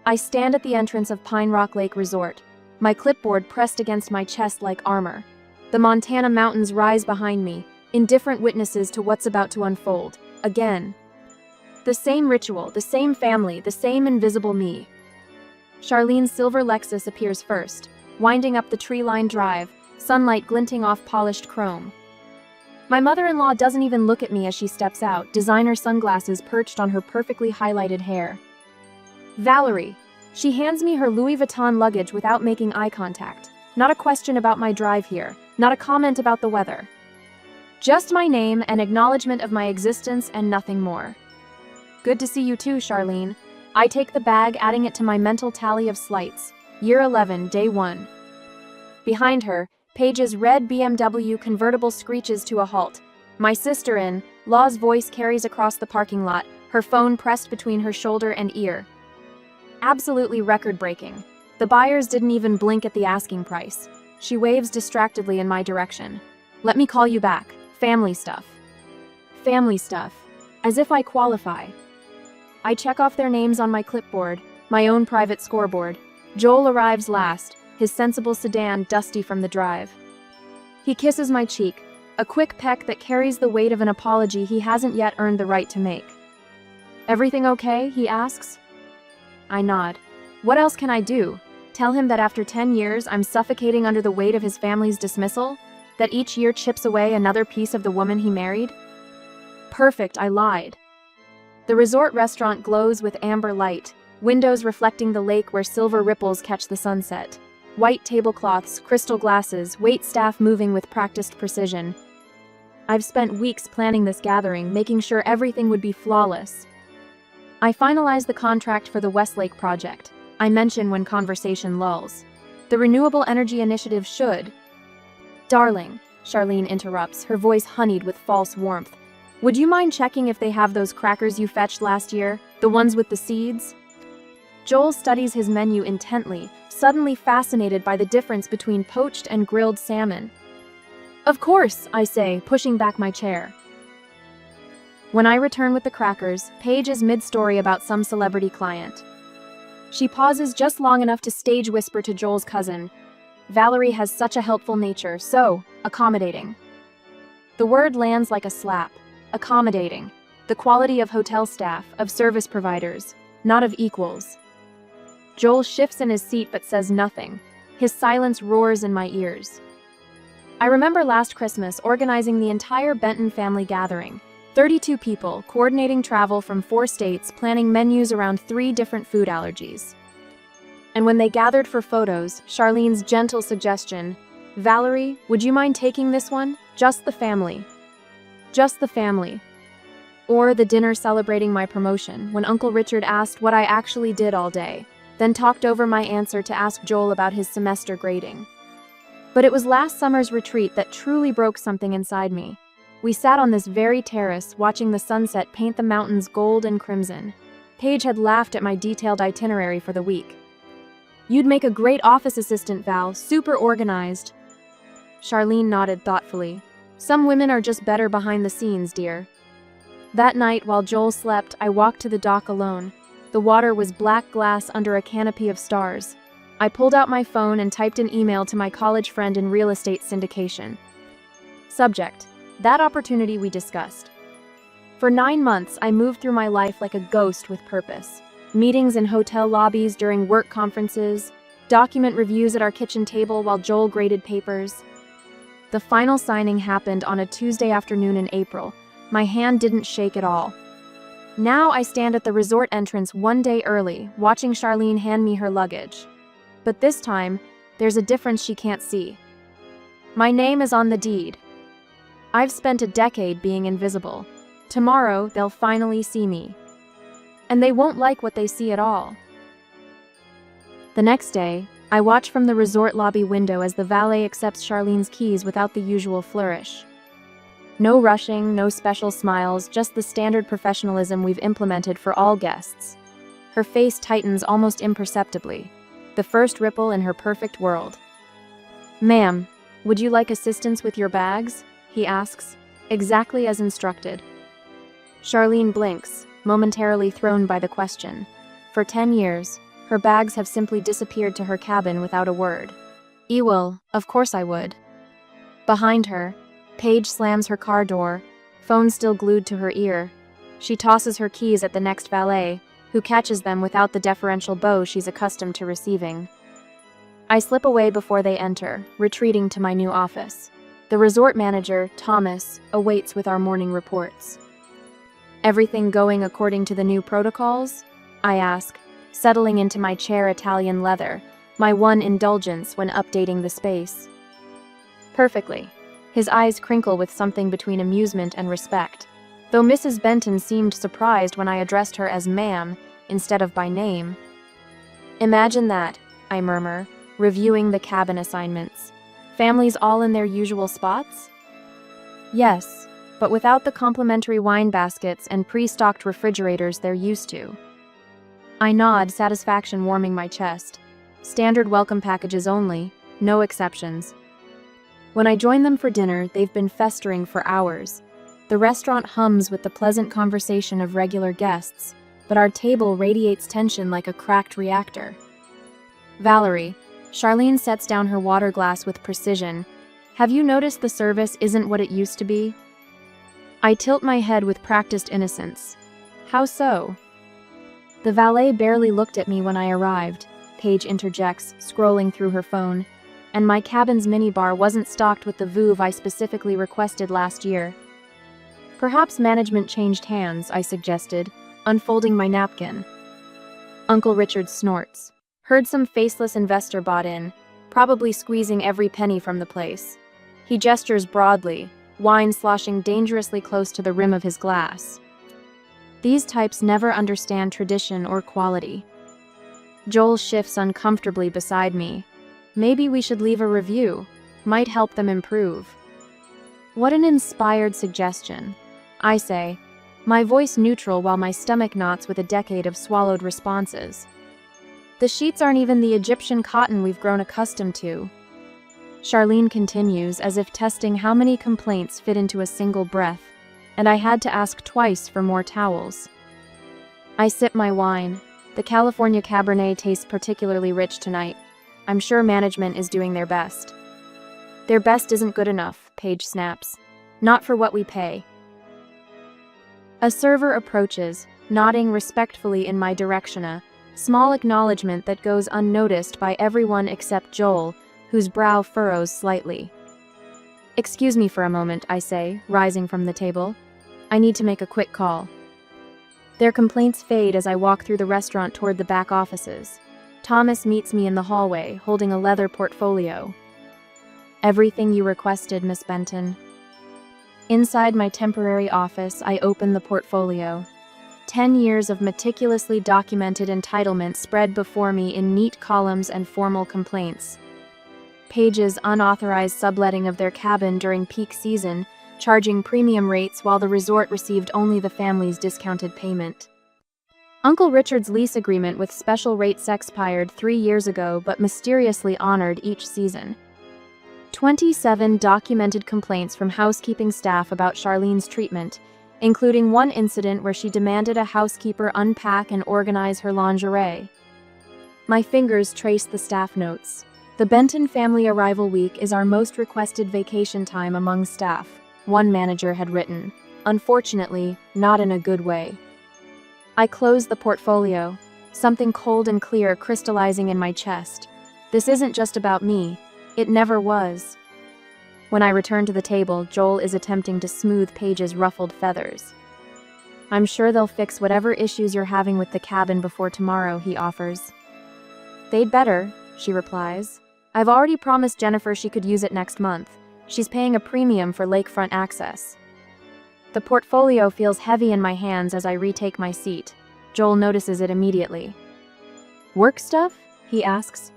I stand at the entrance of Pine Rock Lake Resort, my clipboard pressed against my chest like armor. The Montana mountains rise behind me, indifferent witnesses to what's about to unfold. Again. The same ritual, the same family, the same invisible me. Charlene's silver Lexus appears first, winding up the tree-lined drive, sunlight glinting off polished chrome. My mother-in-law doesn't even look at me as she steps out, designer sunglasses perched on her perfectly highlighted hair. Valerie. She hands me her Louis Vuitton luggage without making eye contact. Not a question about my drive here, not a comment about the weather. Just my name and acknowledgement of my existence and nothing more. Good to see you too, Charlene. I take the bag, adding it to my mental tally of slights. Year 11, day 1. Behind her, Paige's red BMW convertible screeches to a halt. My sister in law's voice carries across the parking lot, her phone pressed between her shoulder and ear. Absolutely record-breaking. The buyers didn't even blink at the asking price. She waves distractedly in my direction. Let me call you back. Family stuff. Family stuff. As if I qualify. I check off their names on my clipboard, my own private scoreboard. Joel arrives last, his sensible sedan dusty from the drive. He kisses my cheek, a quick peck that carries the weight of an apology he hasn't yet earned the right to make. Everything okay? He asks. I nod. What else can I do? Tell him that after 10 years I'm suffocating under the weight of his family's dismissal? That each year chips away another piece of the woman he married? Perfect, I lied. The resort restaurant glows with amber light, windows reflecting the lake where silver ripples catch the sunset. White tablecloths, crystal glasses, waitstaff moving with practiced precision. I've spent weeks planning this gathering, making sure everything would be flawless. I finalize the contract for the Westlake project. I mention when conversation lulls. The Renewable Energy Initiative should. Darling, Charlene interrupts, her voice honeyed with false warmth. Would you mind checking if they have those crackers you fetched last year? The ones with the seeds? Joel studies his menu intently, suddenly fascinated by the difference between poached and grilled salmon. Of course, I say, pushing back my chair. When I return with the crackers, Paige is mid-story about some celebrity client. She pauses just long enough to stage whisper to Joel's cousin. Valerie has such a helpful nature, so accommodating. The word lands like a slap. Accommodating. The quality of hotel staff, of service providers, not of equals. Joel shifts in his seat but says nothing. His silence roars in my ears. I remember last Christmas organizing the entire Benton family gathering. 32 people, coordinating travel from 4 states, planning menus around 3 different food allergies. And when they gathered for photos, Charlene's gentle suggestion, Valerie, would you mind taking this one? Just the family. Just the family. Or the dinner celebrating my promotion, when Uncle Richard asked what I actually did all day, then talked over my answer to ask Joel about his semester grading. But it was last summer's retreat that truly broke something inside me. We sat on this very terrace, watching the sunset paint the mountains gold and crimson. Paige had laughed at my detailed itinerary for the week. You'd make a great office assistant, Val, super organized. Charlene nodded thoughtfully. Some women are just better behind the scenes, dear. That night, while Joel slept, I walked to the dock alone. The water was black glass under a canopy of stars. I pulled out my phone and typed an email to my college friend in real estate syndication. Subject: that opportunity we discussed. For 9 months, I moved through my life like a ghost with purpose. Meetings in hotel lobbies during work conferences, document reviews at our kitchen table while Joel graded papers. The final signing happened on a Tuesday afternoon in April. My hand didn't shake at all. Now I stand at the resort entrance one day early, watching Charlene hand me her luggage. But this time, there's a difference she can't see. My name is on the deed. I've spent a decade being invisible. Tomorrow, they'll finally see me. And they won't like what they see at all. The next day, I watch from the resort lobby window as the valet accepts Charlene's keys without the usual flourish. No rushing, no special smiles, just the standard professionalism we've implemented for all guests. Her face tightens almost imperceptibly, the first ripple in her perfect world. Ma'am, would you like assistance with your bags? He asks, exactly as instructed. Charlene blinks, momentarily thrown by the question. For 10 years, Her bags have simply disappeared to her cabin without a word. Ewell, of course I would. Behind her, Paige slams her car door, phone still glued to her ear. She tosses her keys at the next valet, who catches them without the deferential bow she's accustomed to receiving. I slip away before they enter, retreating to my new office. The resort manager, Thomas, awaits with our morning reports. Everything going according to the new protocols? I ask, settling into my chair Italian leather, my one indulgence when updating the space. Perfectly. His eyes crinkle with something between amusement and respect, though Mrs. Benton seemed surprised when I addressed her as ma'am instead of by name. Imagine that, I murmur, reviewing the cabin assignments. Families all in their usual spots? Yes, but without the complimentary wine baskets and pre-stocked refrigerators they're used to. I nod, satisfaction warming my chest. Standard welcome packages only, no exceptions. When I join them for dinner, they've been festering for hours. The restaurant hums with the pleasant conversation of regular guests, but our table radiates tension like a cracked reactor. Valerie, Charlene sets down her water glass with precision. Have you noticed the service isn't what it used to be? I tilt my head with practiced innocence. How so? The valet barely looked at me when I arrived, Paige interjects, scrolling through her phone, and my cabin's minibar wasn't stocked with the Vouv I specifically requested last year. Perhaps management changed hands, I suggested, unfolding my napkin. Uncle Richard snorts. Heard some faceless investor bought in, probably squeezing every penny from the place. He gestures broadly, wine sloshing dangerously close to the rim of his glass. These types never understand tradition or quality. Joel shifts uncomfortably beside me. Maybe we should leave a review. Might help them improve. What an inspired suggestion, I say, my voice neutral while my stomach knots with a decade of swallowed responses. The sheets aren't even the Egyptian cotton we've grown accustomed to. Charlene continues, as if testing how many complaints fit into a single breath, and I had to ask twice for more towels. I sip my wine. The California Cabernet tastes particularly rich tonight. I'm sure management is doing their best. Their best isn't good enough, Paige snaps. Not for what we pay. A server approaches, nodding respectfully in my direction, a small acknowledgement that goes unnoticed by everyone except Joel, whose brow furrows slightly. Excuse me for a moment, I say, rising from the table. I need to make a quick call. Their complaints fade as I walk through the restaurant toward the back offices. Thomas meets me in the hallway, holding a leather portfolio. Everything you requested, Miss Benton. Inside my temporary office, I open the portfolio. 10 years of meticulously documented entitlements spread before me in neat columns and formal complaints. Paige's unauthorized subletting of their cabin during peak season, charging premium rates while the resort received only the family's discounted payment. Uncle Richard's lease agreement with special rates expired 3 years ago but mysteriously honored each season. 27 documented complaints from housekeeping staff about Charlene's treatment, including one incident where she demanded a housekeeper unpack and organize her lingerie. My fingers trace the staff notes. The Benton family arrival week is our most requested vacation time among staff, one manager had written. Unfortunately, not in a good way. I close the portfolio, something cold and clear crystallizing in my chest. This isn't just about me. It never was. When I return to the table, Joel is attempting to smooth Paige's ruffled feathers. I'm sure they'll fix whatever issues you're having with the cabin before tomorrow, he offers. They'd better, she replies. I've already promised Jennifer she could use it next month. She's paying a premium for lakefront access. The portfolio feels heavy in my hands as I retake my seat. Joel notices it immediately. Work stuff? He asks.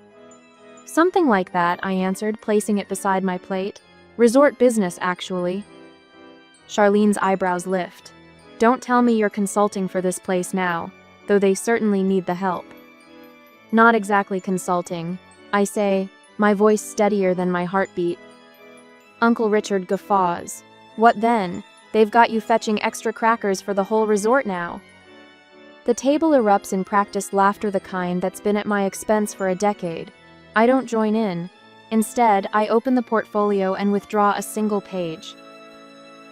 Something like that, I answered, placing it beside my plate. Resort business, actually. Charlene's eyebrows lift. Don't tell me you're consulting for this place now, though they certainly need the help. Not exactly consulting, I say, my voice steadier than my heartbeat. Uncle Richard guffaws. What then? They've got you fetching extra crackers for the whole resort now. The table erupts in practiced laughter, the kind that's been at my expense for a decade. I don't join in. Instead, I open the portfolio and withdraw a single page.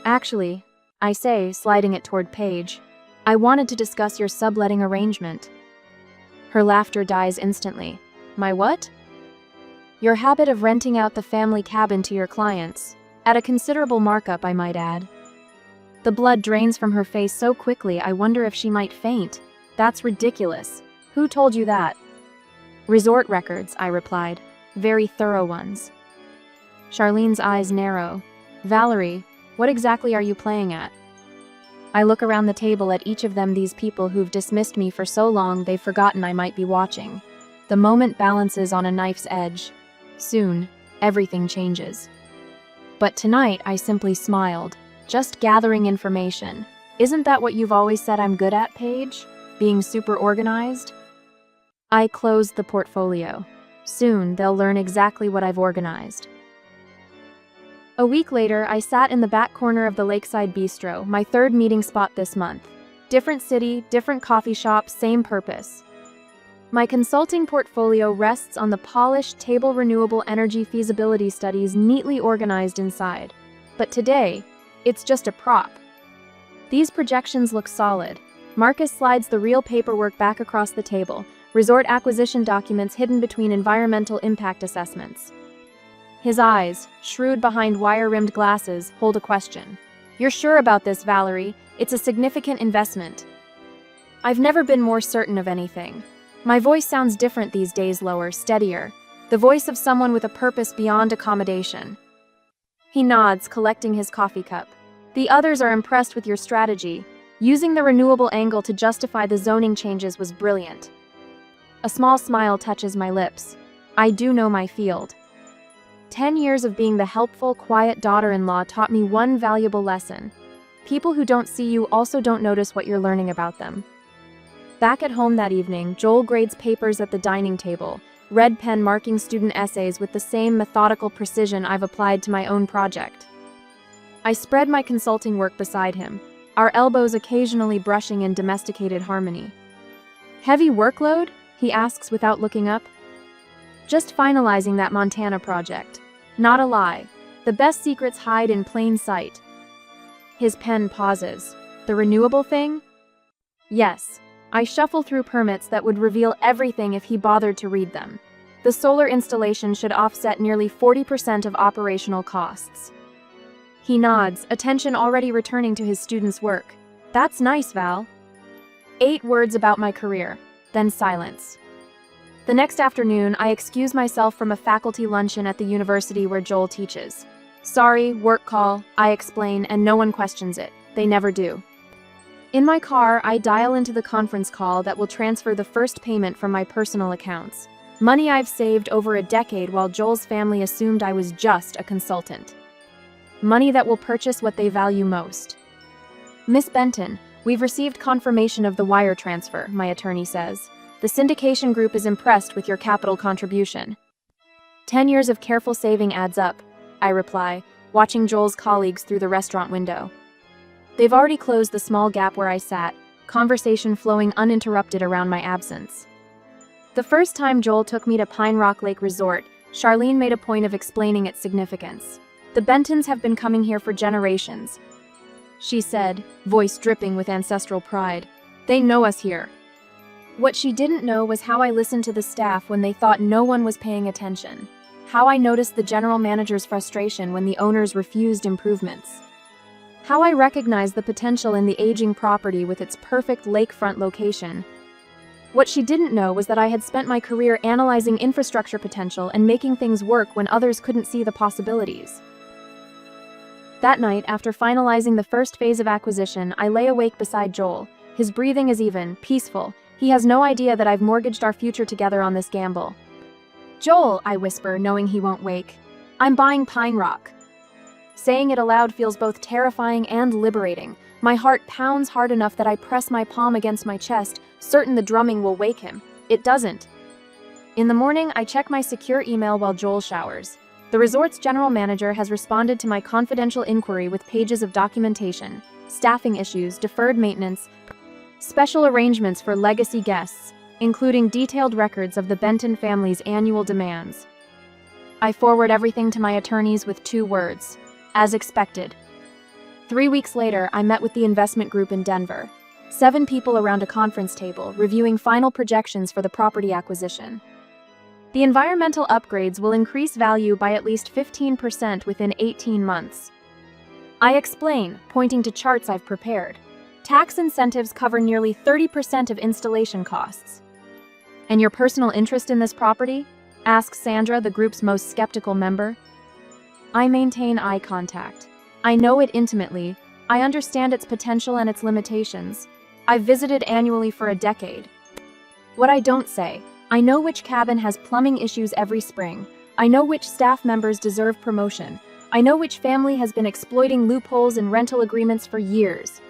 Actually, I say, sliding it toward Paige, I wanted to discuss your subletting arrangement. Her laughter dies instantly. My what? Your habit of renting out the family cabin to your clients. At a considerable markup, I might add. The blood drains from her face so quickly I wonder if she might faint. That's ridiculous. Who told you that? Resort records, I replied. Very thorough ones. Charlene's eyes narrow. Valerie, what exactly are you playing at? I look around the table at each of them, these people who've dismissed me for so long they've forgotten I might be watching. The moment balances on a knife's edge. Soon, everything changes. But tonight I simply smiled. Just gathering information. Isn't that what you've always said I'm good at, Paige? Being super organized? I closed the portfolio. Soon they'll learn exactly what I've organized. A week later, I sat in the back corner of the Lakeside Bistro, my third meeting spot this month. Different city, different coffee shop, same purpose. My consulting portfolio rests on the polished table, renewable energy feasibility studies neatly organized inside. But today, it's just a prop. These projections look solid. Marcus slides the real paperwork back across the table, resort acquisition documents hidden between environmental impact assessments. His eyes, shrewd behind wire-rimmed glasses, hold a question. You're sure about this, Valerie? It's a significant investment. I've never been more certain of anything. My voice sounds different these days, lower, steadier. The voice of someone with a purpose beyond accommodation. He nods, collecting his coffee cup. The others are impressed with your strategy. Using the renewable angle to justify the zoning changes was brilliant. A small smile touches my lips. I do know my field. 10 years of being the helpful, quiet daughter-in-law taught me one valuable lesson. People who don't see you also don't notice what you're learning about them. Back at home that evening, Joel grades papers at the dining table, red pen marking student essays with the same methodical precision I've applied to my own project. I spread my consulting work beside him, our elbows occasionally brushing in domesticated harmony. Heavy workload? He asks without looking up. Just finalizing that Montana project. Not a lie. The best secrets hide in plain sight. His pen pauses. The renewable thing? Yes. I shuffle through permits that would reveal everything if he bothered to read them. The solar installation should offset nearly 40% of operational costs. He nods, attention already returning to his student's work. That's nice, Val. 8 words about my career, then silence. The next afternoon, I excuse myself from a faculty luncheon at the university where Joel teaches. Sorry, work call, I explain, and no one questions it. They never do. In my car, I dial into the conference call that will transfer the first payment from my personal accounts. Money I've saved over a decade while Joel's family assumed I was just a consultant. Money that will purchase what they value most. Miss Benton, we've received confirmation of the wire transfer, my attorney says. The syndication group is impressed with your capital contribution. 10 years of careful saving adds up, I reply, watching Joel's colleagues through the restaurant window. They've already closed the small gap where I sat, conversation flowing uninterrupted around my absence. The first time Joel took me to Pine Rock Lake Resort, Charlene made a point of explaining its significance. The Bentons have been coming here for generations, she said, voice dripping with ancestral pride. They know us here. What she didn't know was how I listened to the staff when they thought no one was paying attention. How I noticed the general manager's frustration when the owners refused improvements. How I recognized the potential in the aging property with its perfect lakefront location. What she didn't know was that I had spent my career analyzing infrastructure potential and making things work when others couldn't see the possibilities. That night, after finalizing the first phase of acquisition, I lay awake beside Joel. His breathing is even, peaceful. He has no idea that I've mortgaged our future together on this gamble. Joel, I whisper, knowing he won't wake. I'm buying Pine Rock. Saying it aloud feels both terrifying and liberating. My heart pounds hard enough that I press my palm against my chest, certain the drumming will wake him. It doesn't. In the morning, I check my secure email while Joel showers. The resort's general manager has responded to my confidential inquiry with pages of documentation, staffing issues, deferred maintenance, Special arrangements for legacy guests, including detailed records of the Benton family's annual demands. I forward everything to my attorneys with 2 words: as expected. 3 weeks later, I met with the investment group in Denver. 7 people around a conference table, reviewing final projections for the property acquisition. The environmental upgrades will increase value by at least 15% within 18 months. I explain, pointing to charts I've prepared. Tax incentives cover nearly 30% of installation costs. And your personal interest in this property? Asks Sandra, the group's most skeptical member. I maintain eye contact. I know it intimately. I understand its potential and its limitations. I've visited annually for a decade. What I don't say: I know which cabin has plumbing issues every spring. I know which staff members deserve promotion. I know which family has been exploiting loopholes in rental agreements for years.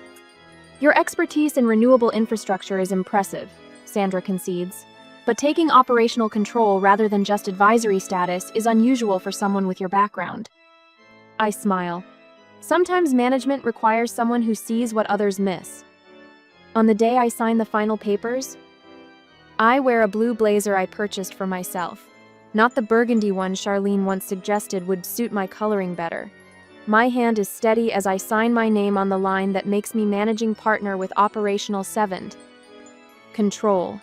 Your expertise in renewable infrastructure is impressive, Sandra concedes. But taking operational control rather than just advisory status is unusual for someone with your background. I smile. Sometimes management requires someone who sees what others miss. On the day I sign the final papers, I wear a blue blazer I purchased for myself. Not the burgundy one Charlene once suggested would suit my coloring better. My hand is steady as I sign my name on the line that makes me managing partner with Operational 7. Control.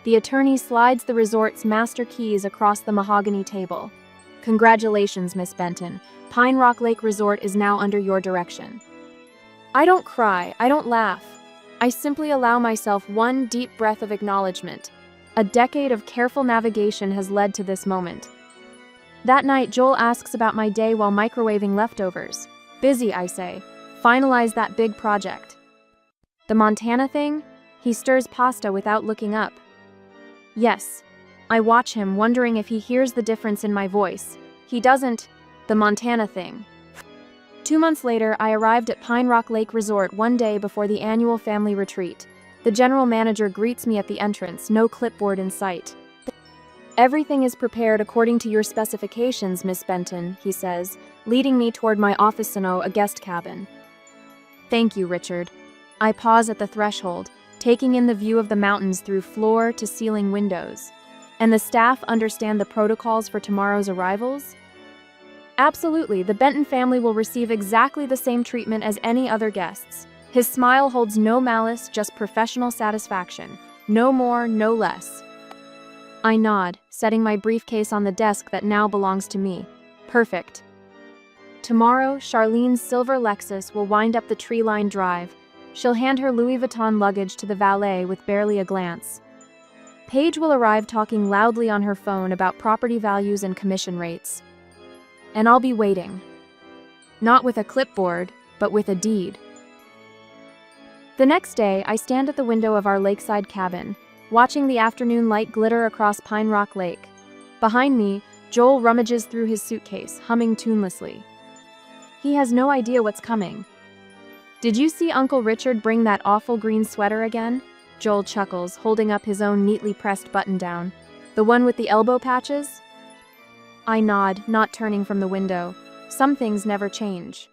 The attorney slides the resort's master keys across the mahogany table. Congratulations, Miss Benton. Pine Rock Lake Resort is now under your direction. I don't cry, I don't laugh. I simply allow myself one deep breath of acknowledgement. A decade of careful navigation has led to this moment. That night, Joel asks about my day while microwaving leftovers. Busy, I say. Finalize that big project. The Montana thing? He stirs pasta without looking up. Yes. I watch him, wondering if he hears the difference in my voice. He doesn't. The Montana thing. 2 months later, I arrived at Pine Rock Lake Resort one day before the annual family retreat. The general manager greets me at the entrance, no clipboard in sight. Everything is prepared according to your specifications, Miss Benton, he says, leading me toward my officino, a guest cabin. Thank you, Richard. I pause at the threshold, taking in the view of the mountains through floor to ceiling windows. And the staff understand the protocols for tomorrow's arrivals? Absolutely, the Benton family will receive exactly the same treatment as any other guests. His smile holds no malice, just professional satisfaction. No more, no less. I nod, setting my briefcase on the desk that now belongs to me. Perfect. Tomorrow, Charlene's silver Lexus will wind up the tree-lined drive. She'll hand her Louis Vuitton luggage to the valet with barely a glance. Paige will arrive talking loudly on her phone about property values and commission rates. And I'll be waiting. Not with a clipboard, but with a deed. The next day, I stand at the window of our lakeside cabin, watching the afternoon light glitter across Pine Rock Lake. Behind me, Joel rummages through his suitcase, humming tunelessly. He has no idea what's coming. Did you see Uncle Richard bring that awful green sweater again? Joel chuckles, holding up his own neatly pressed button-down. The one with the elbow patches? I nod, not turning from the window. Some things never change.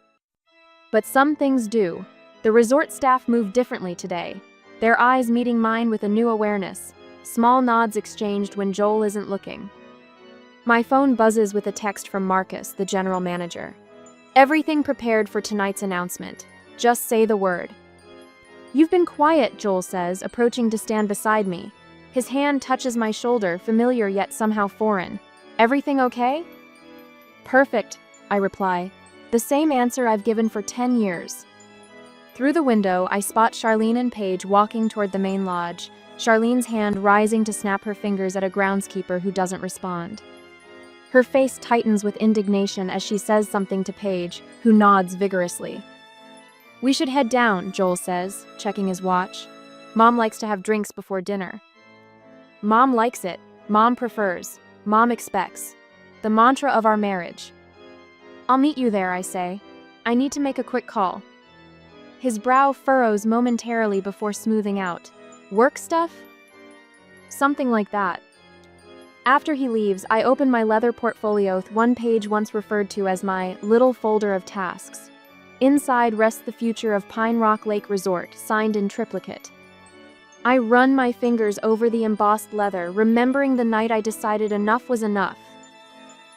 But some things do. The resort staff moved differently today, their eyes meeting mine with a new awareness. Small nods exchanged when Joel isn't looking. My phone buzzes with a text from Marcus, the general manager. Everything prepared for tonight's announcement. Just say the word. You've been quiet, Joel says, approaching to stand beside me. His hand touches my shoulder, familiar yet somehow foreign. Everything okay? Perfect, I reply. The same answer I've given for 10 years. Through the window, I spot Charlene and Paige walking toward the main lodge, Charlene's hand rising to snap her fingers at a groundskeeper who doesn't respond. Her face tightens with indignation as she says something to Paige, who nods vigorously. We should head down, Joel says, checking his watch. Mom likes to have drinks before dinner. Mom likes it. Mom prefers. Mom expects. The mantra of our marriage. I'll meet you there, I say. I need to make a quick call. His brow furrows momentarily before smoothing out. Work stuff? Something like that. After he leaves, I open my leather portfolio, one page once referred to as my little folder of tasks. Inside rests the future of Pine Rock Lake Resort, signed in triplicate. I run my fingers over the embossed leather, remembering the night I decided enough was enough.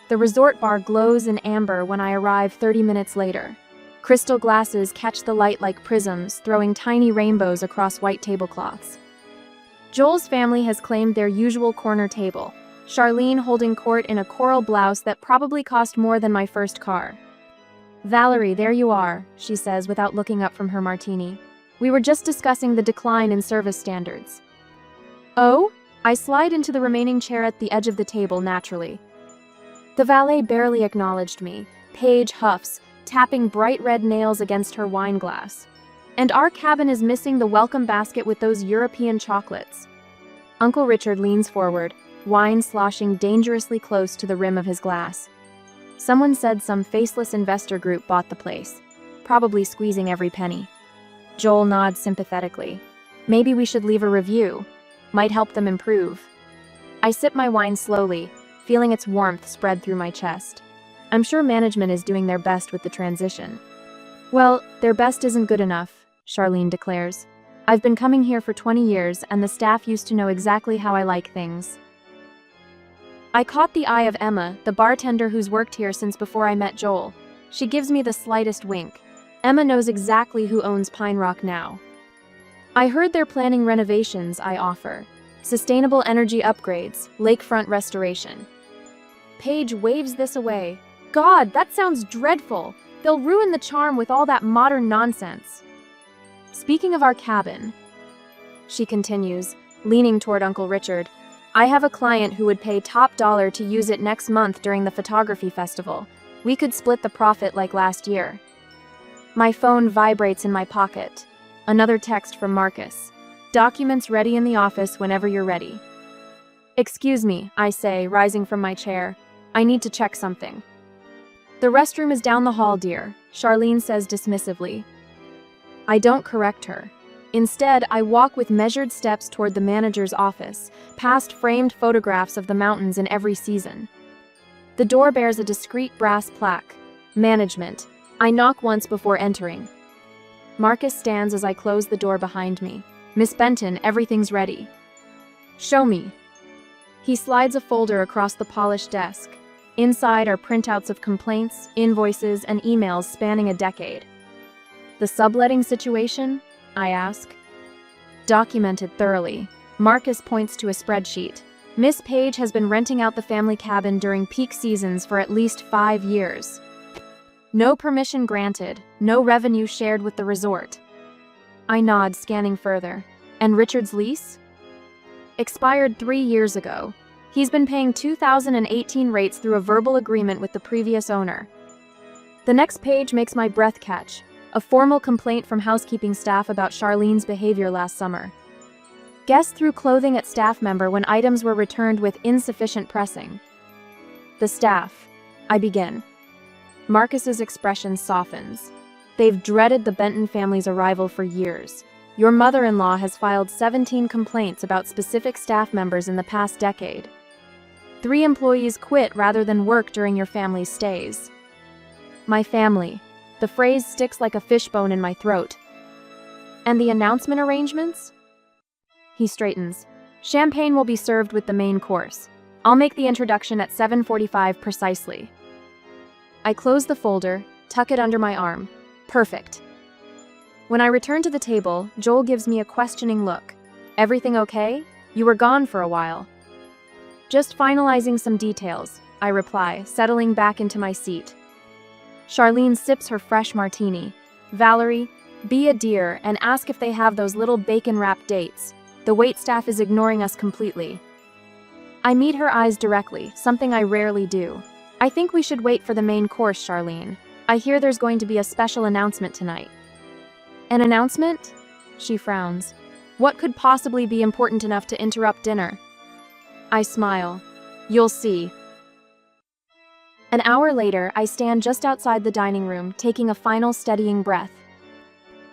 The resort bar glows in amber when I arrive 30 minutes later. Crystal glasses catch the light like prisms, throwing tiny rainbows across white tablecloths. Joel's family has claimed their usual corner table, Charlene holding court in a coral blouse that probably cost more than my first car. "Valerie, there you are," she says without looking up from her martini. "We were just discussing the decline in service standards." "Oh?" I slide into the remaining chair at the edge of the table naturally. The valet barely acknowledged me. Paige huffs, tapping bright red nails against her wine glass. "And our cabin is missing the welcome basket with those European chocolates." Uncle Richard leans forward, wine sloshing dangerously close to the rim of his glass. Someone said some faceless investor group bought the place, probably squeezing every penny. Joel nods sympathetically. "Maybe we should leave a review. Might help them improve." I sip my wine slowly, feeling its warmth spread through my chest. I'm sure management is doing their best with the transition. "Well, their best isn't good enough," Charlene declares. "I've been coming here for 20 years and the staff used to know exactly how I like things." I caught the eye of Emma, the bartender who's worked here since before I met Joel. She gives me the slightest wink. Emma knows exactly who owns Pine Rock now. "I heard they're planning renovations," I offer. "Sustainable energy upgrades, lakefront restoration." Paige waves this away. "God, that sounds dreadful. They'll ruin the charm with all that modern nonsense." "Speaking of our cabin," she continues, leaning toward Uncle Richard, "I have a client who would pay top dollar to use it next month during the photography festival. We could split the profit like last year." My phone vibrates in my pocket. Another text from Marcus. "Documents ready in the office whenever you're ready." "Excuse me," I say, rising from my chair. "I need to check something." "The restroom is down the hall, dear," Charlene says dismissively. I don't correct her. Instead, I walk with measured steps toward the manager's office, past framed photographs of the mountains in every season. The door bears a discreet brass plaque. Management. I knock once before entering. Marcus stands as I close the door behind me. "Miss Benton, everything's ready." "Show me." He slides a folder across the polished desk. Inside are printouts of complaints, invoices, and emails spanning a decade. "The subletting situation?" I ask. "Documented thoroughly." Marcus points to a spreadsheet. "Miss Page has been renting out the family cabin during peak seasons for at least 5 years. No permission granted, no revenue shared with the resort." I nod, scanning further. "And Richard's lease?" "Expired 3 years ago. He's been paying 2018 rates through a verbal agreement with the previous owner." The next page makes my breath catch. A formal complaint from housekeeping staff about Charlene's behavior last summer. Guest threw clothing at staff member when items were returned with insufficient pressing. "The staff," I begin. Marcus's expression softens. "They've dreaded the Benton family's arrival for years. Your mother-in-law has filed 17 complaints about specific staff members in the past decade. 3 employees quit rather than work during your family's stays." My family. The phrase sticks like a fishbone in my throat. "And the announcement arrangements?" He straightens. "Champagne will be served with the main course. I'll make the introduction at 7:45 precisely." I close the folder, tuck it under my arm. Perfect. When I return to the table, Joel gives me a questioning look. "Everything okay? You were gone for a while." "Just finalizing some details," I reply, settling back into my seat. Charlene sips her fresh martini. "Valerie, be a dear and ask if they have those little bacon-wrapped dates. The waitstaff is ignoring us completely." I meet her eyes directly, something I rarely do. "I think we should wait for the main course, Charlene. I hear there's going to be a special announcement tonight." "An announcement?" She frowns. "What could possibly be important enough to interrupt dinner?" I smile. "You'll see." An hour later, I stand just outside the dining room, taking a final steadying breath.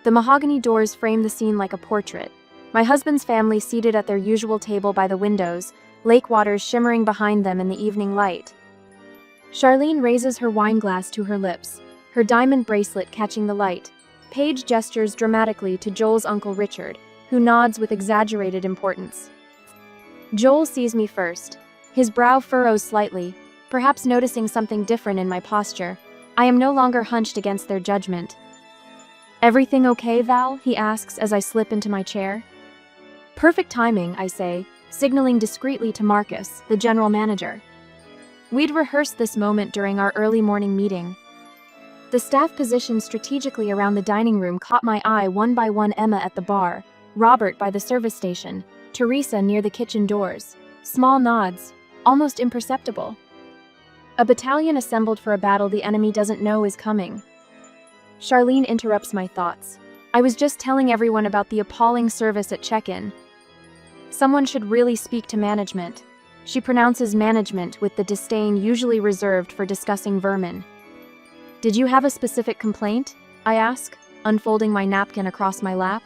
The mahogany doors frame the scene like a portrait. My husband's family seated at their usual table by the windows, lake waters shimmering behind them in the evening light. Charlene raises her wine glass to her lips, her diamond bracelet catching the light. Paige gestures dramatically to Joel's Uncle Richard, who nods with exaggerated importance. Joel sees me first. His brow furrows slightly, perhaps noticing something different in my posture. I am no longer hunched against their judgment. "Everything okay, Val?" he asks as I slip into my chair. "Perfect timing," I say, signaling discreetly to Marcus, the general manager. We'd rehearsed this moment during our early morning meeting. The staff positioned strategically around the dining room caught my eye one by one: Emma at the bar, Robert by the service station, Teresa near the kitchen doors. Small nods, almost imperceptible. A battalion assembled for a battle the enemy doesn't know is coming. Charlene interrupts my thoughts. I was just telling everyone about the appalling service at check-in. Someone should really speak to management. She pronounces management with the disdain usually reserved for discussing vermin. "Did you have a specific complaint?" I ask, unfolding my napkin across my lap.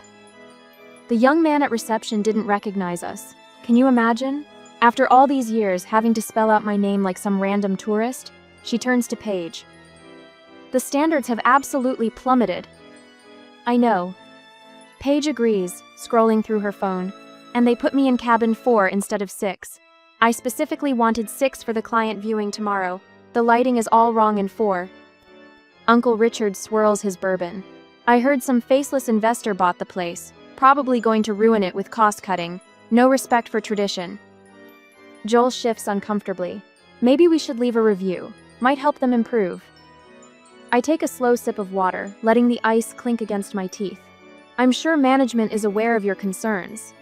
The young man at reception didn't recognize us. Can you imagine? After all these years, having to spell out my name like some random tourist? She turns to Paige. "The standards have absolutely plummeted." "I know." Paige agrees, scrolling through her phone. "And they put me in cabin 4 instead of 6. I specifically wanted 6 for the client viewing tomorrow. The lighting is all wrong in 4. Uncle Richard swirls his bourbon. "I heard some faceless investor bought the place, probably going to ruin it with cost-cutting. No respect for tradition." Joel shifts uncomfortably. "Maybe we should leave a review. Might help them improve." I take a slow sip of water, letting the ice clink against my teeth. "I'm sure management is aware of your concerns."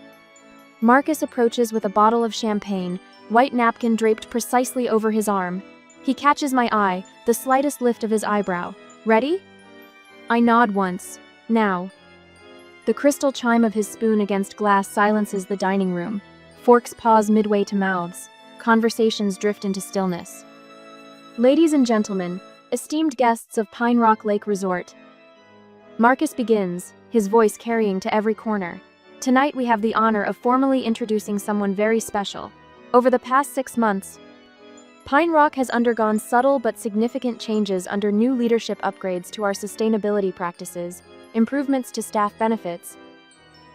Marcus approaches with a bottle of champagne, white napkin draped precisely over his arm. He catches my eye, the slightest lift of his eyebrow. "Ready?" I nod once. "Now." The crystal chime of his spoon against glass silences the dining room. Forks pause midway to mouths. Conversations drift into stillness. "Ladies and gentlemen, esteemed guests of Pine Rock Lake Resort." Marcus begins, his voice carrying to every corner. "Tonight we have the honor of formally introducing someone very special. Over the past 6 months, Pine Rock has undergone subtle but significant changes under new leadership upgrades to our sustainability practices, improvements to staff benefits,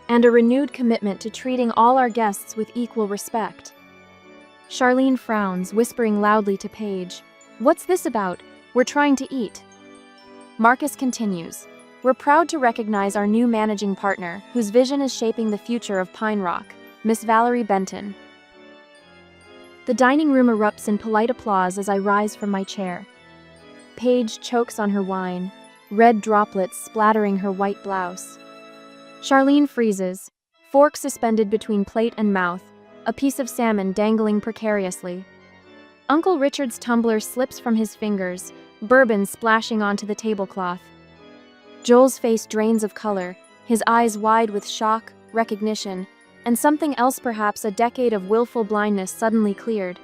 and a renewed commitment to treating all our guests with equal respect." Charlene frowns, whispering loudly to Paige. "What's this about? We're trying to eat." Marcus continues. "We're proud to recognize our new managing partner, whose vision is shaping the future of Pine Rock, Miss Valerie Benton." The dining room erupts in polite applause as I rise from my chair. Paige chokes on her wine, red droplets splattering her white blouse. Charlene freezes, fork suspended between plate and mouth, a piece of salmon dangling precariously. Uncle Richard's tumbler slips from his fingers, bourbon splashing onto the tablecloth. Joel's face drains of color, his eyes wide with shock, recognition, and something else, perhaps a decade of willful blindness suddenly cleared.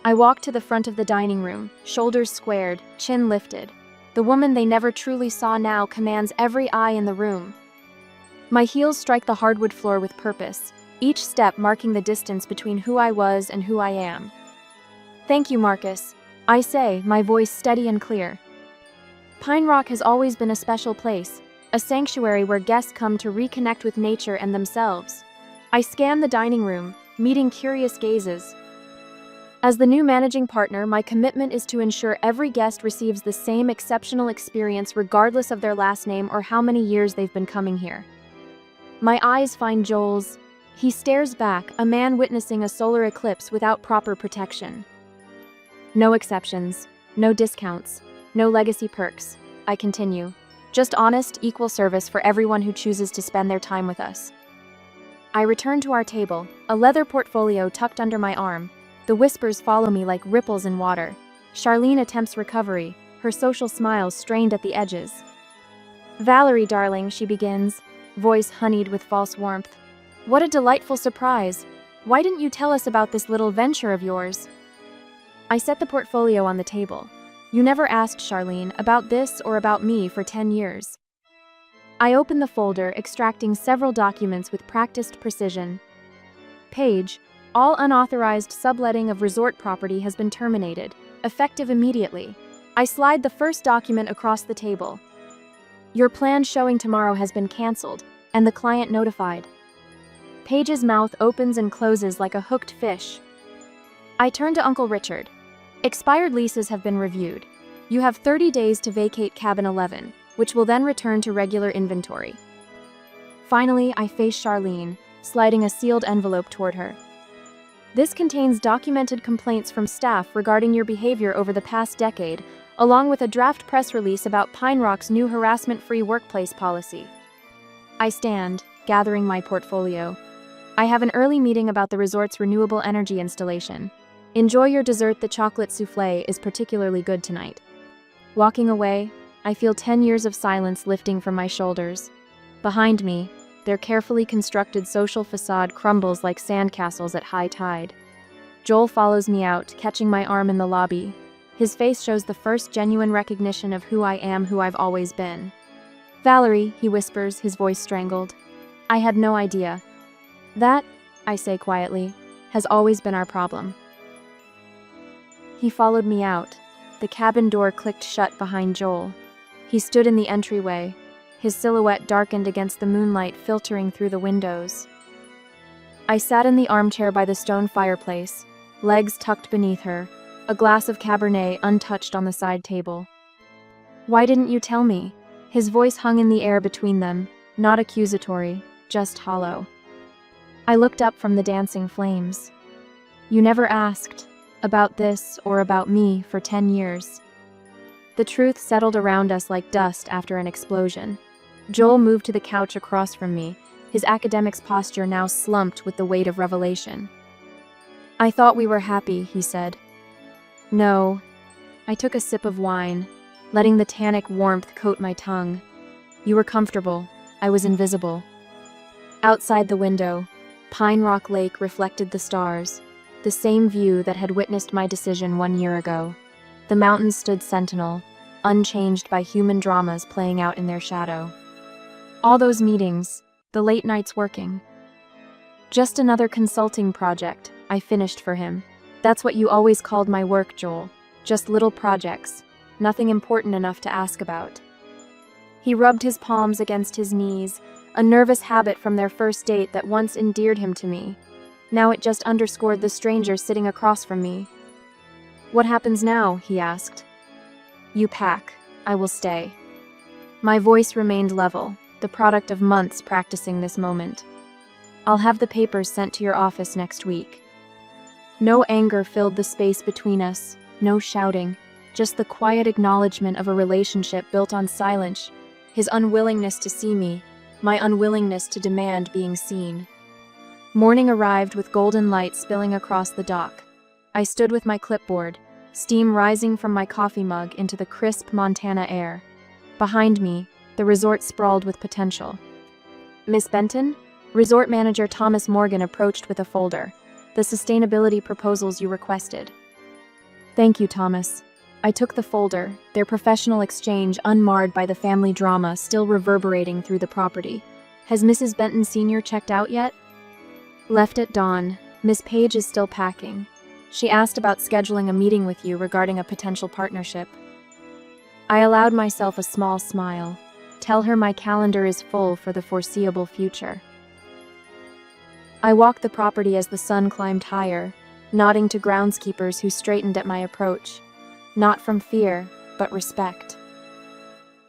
I walk to the front of the dining room, shoulders squared, chin lifted. The woman they never truly saw now commands every eye in the room. My heels strike the hardwood floor with purpose, each step marking the distance between who I was and who I am. "Thank you, Marcus," I say, my voice steady and clear. Pine Rock has always been a special place, a sanctuary where guests come to reconnect with nature and themselves. I scan the dining room, meeting curious gazes. As the new managing partner, my commitment is to ensure every guest receives the same exceptional experience regardless of their last name or how many years they've been coming here. My eyes find Joel's. He stares back, a man witnessing a solar eclipse without proper protection. "No exceptions, no discounts, no legacy perks," I continue. "Just honest, equal service for everyone who chooses to spend their time with us." I return to our table, a leather portfolio tucked under my arm. The whispers follow me like ripples in water. Charlene attempts recovery, her social smile strained at the edges. "Valerie, darling," she begins, voice honeyed with false warmth. "What a delightful surprise. Why didn't you tell us about this little venture of yours?" I set the portfolio on the table. "You never asked, Charlene, about this or about me for 10 years. I open the folder, extracting several documents with practiced precision. Page, all unauthorized subletting of resort property has been terminated, effective immediately. I slide the first document across the table. Your plan showing tomorrow has been canceled, and the client notified. Paige's mouth opens and closes like a hooked fish. I turn to Uncle Richard. Expired leases have been reviewed. You have 30 days to vacate cabin 11, which will then return to regular inventory. Finally, I face Charlene, sliding a sealed envelope toward her. This contains documented complaints from staff regarding your behavior over the past decade, along with a draft press release about Pine Rock's new harassment-free workplace policy. I stand, gathering my portfolio. I have an early meeting about the resort's renewable energy installation. Enjoy your dessert. The chocolate souffle is particularly good tonight. Walking away, I feel 10 years of silence lifting from my shoulders. Behind me, their carefully constructed social facade crumbles like sandcastles at high tide. Joel follows me out, catching my arm in the lobby. His face shows the first genuine recognition of who I am, who I've always been. Valerie, he whispers, his voice strangled. I had no idea. That, I say quietly, has always been our problem. He followed me out. The cabin door clicked shut behind Joel. He stood in the entryway, his silhouette darkened against the moonlight filtering through the windows. I sat in the armchair by the stone fireplace, legs tucked beneath her, a glass of Cabernet untouched on the side table. Why didn't you tell me? His voice hung in the air between them, not accusatory, just hollow. I looked up from the dancing flames. You never asked about this or about me for 10 years. The truth settled around us like dust after an explosion. Joel moved to the couch across from me, his academic's posture now slumped with the weight of revelation. I thought we were happy, he said. No. I took a sip of wine, letting the tannic warmth coat my tongue. You were comfortable. I was invisible. Outside the window, Pine Rock Lake reflected the stars, the same view that had witnessed my decision 1 year ago. The mountains stood sentinel, unchanged by human dramas playing out in their shadow. All those meetings, the late nights working. Just another consulting project, I finished for him. That's what you always called my work, Joel. Just little projects, nothing important enough to ask about. He rubbed his palms against his knees, a nervous habit from their first date that once endeared him to me. Now it just underscored the stranger sitting across from me. What happens now? He asked. You pack. I will stay. My voice remained level, the product of months practicing this moment. I'll have the papers sent to your office next week. No anger filled the space between us, no shouting, just the quiet acknowledgement of a relationship built on silence, his unwillingness to see me, my unwillingness to demand being seen. Morning arrived with golden light spilling across the dock. I stood with my clipboard, steam rising from my coffee mug into the crisp Montana air. Behind me, the resort sprawled with potential. Miss Benton? Resort manager Thomas Morgan approached with a folder. The sustainability proposals you requested. Thank you, Thomas. I took the folder, their professional exchange unmarred by the family drama still reverberating through the property. Has Mrs. Benton Sr. checked out yet? Left at dawn. Miss Paige is still packing. She asked about scheduling a meeting with you regarding a potential partnership. I allowed myself a small smile. Tell her my calendar is full for the foreseeable future. I walked the property as the sun climbed higher, nodding to groundskeepers who straightened at my approach. Not from fear, but respect.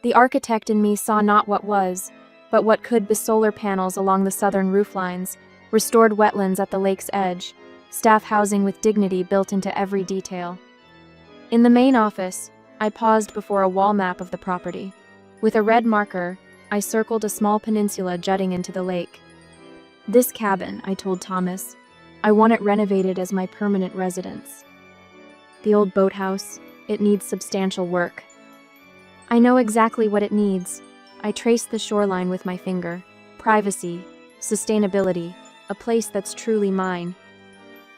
The architect in me saw not what was, but what could be: solar panels along the southern rooflines, restored wetlands at the lake's edge, staff housing with dignity built into every detail. In the main office, I paused before a wall map of the property. With a red marker, I circled a small peninsula jutting into the lake. This cabin, I told Thomas, I want it renovated as my permanent residence. The old boathouse, it needs substantial work. I know exactly what it needs. I traced the shoreline with my finger. Privacy, sustainability, a place that's truly mine.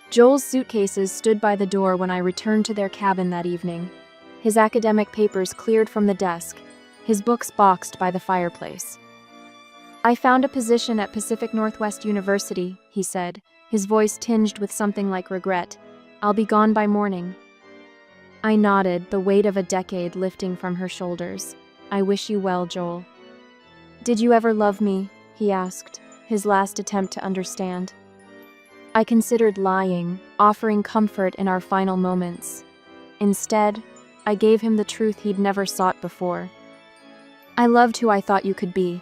Joel's suitcases stood by the door when I returned to their cabin that evening. His academic papers cleared from the desk, his books boxed by the fireplace. I found a position at Pacific Northwest University, he said, his voice tinged with something like regret. I'll be gone by morning. I nodded, the weight of a decade lifting from her shoulders. I wish you well, Joel. Did you ever love me? he asked, his last attempt to understand. I considered lying, offering comfort in our final moments. Instead, I gave him the truth he'd never sought before. I loved who I thought you could be,